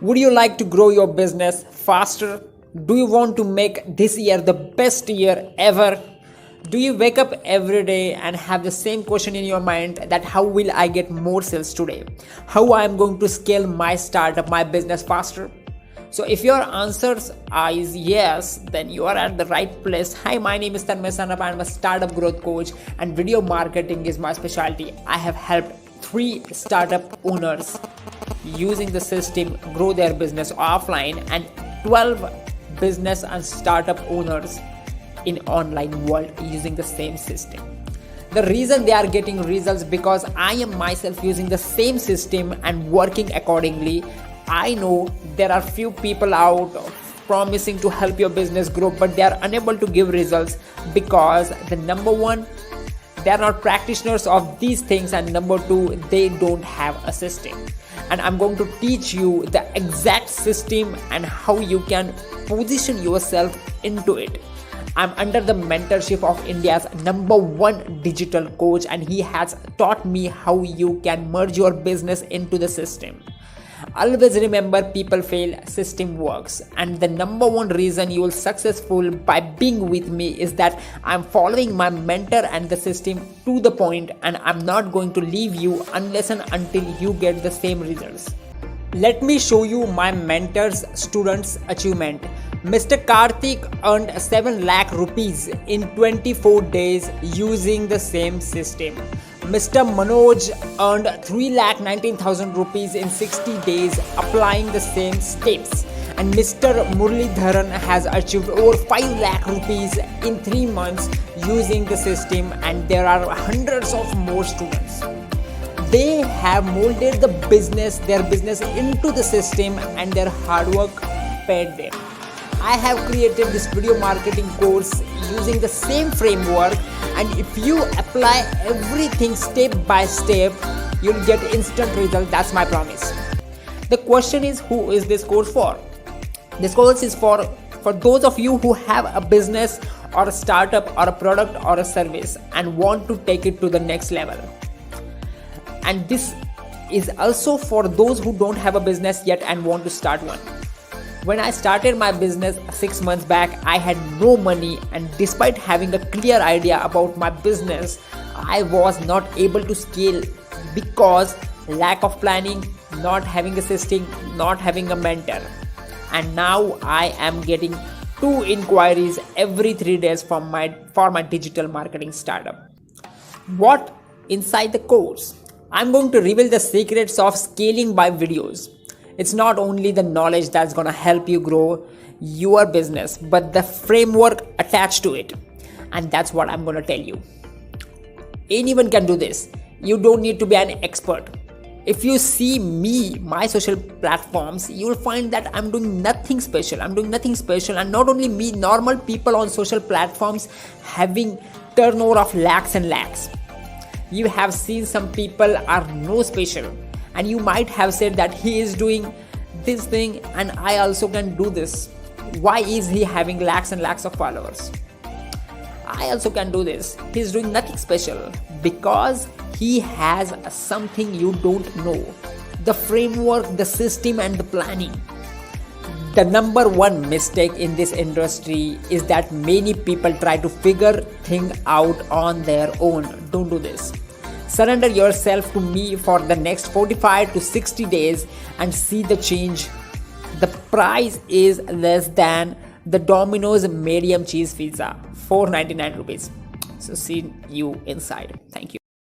Would you like to grow your business faster? Do you want to make this year the best year ever? Do you wake up every day and have the same question in your mind that how will I get more sales today? How I am going to scale my startup, my business faster? So if your answers is yes, then you are at the right place. Hi, my name is Tanmay Sanap. I am a startup growth coach and video marketing is my specialty. I have helped 3 startup owners using the system grow their business offline and 12 business and startup owners in online world using the same system. The reason they are getting results because I am myself using the same system and working accordingly. I know there are few people out promising to help your business grow, but they are unable to give results because the number one, they are not practitioners of these things, and number 2, they don't have a system. And I'm going to teach you the exact system and how you can position yourself into it. I'm under the mentorship of India's number 1 digital coach, and he has taught me how you can merge your business into the system. Always remember, people fail, system works, and the number 1 reason you will successful by being with me is that I'm following my mentor and the system to the point, and I'm not going to leave you unless and until you get the same results. Let me show you my mentor's student's achievement. Mr. Karthik earned 7 lakh rupees in 24 days using the same system. Mr. Manoj earned 3,19,000 rupees in 60 days applying the same steps. And Mr. Muralidharan has achieved over 5 lakh rupees in 3 months using the system, and there are hundreds of more students. They have molded their business into the system, and their hard work paid them. I have created this video marketing course using the same framework, and if you apply everything step by step, you'll get instant result. That's my promise. The question is, who is this course for? This course is for those of you who have a business or a startup or a product or a service and want to take it to the next level. And this is also for those who don't have a business yet and want to start one. When I started my business 6 months back, I had no money, and despite having a clear idea about my business, I was not able to scale because lack of planning, not having a system, not having a mentor. And now I am getting 2 inquiries every 3 days for my digital marketing startup. What inside the course? I'm going to reveal the secrets of scaling by videos. It's not only the knowledge that's going to help you grow your business, but the framework attached to it. And that's what I'm going to tell you. Anyone can do this. You don't need to be an expert. If you see my social platforms, you'll find that I'm doing nothing special. And not only me, normal people on social platforms having turnover of lakhs and lakhs. You have seen some people are no special. And you might have said that he is doing this thing and I also can do this. Why is he having lakhs and lakhs of followers? I also can do this. He's doing nothing special because he has something you don't know. The framework, the system, and the planning. The number 1 mistake in this industry is that many people try to figure things out on their own. Don't do this. Surrender yourself to me for the next 45 to 60 days and see the change. The price is less than the Domino's medium cheese pizza, 499 rupees. So see you inside. Thank you.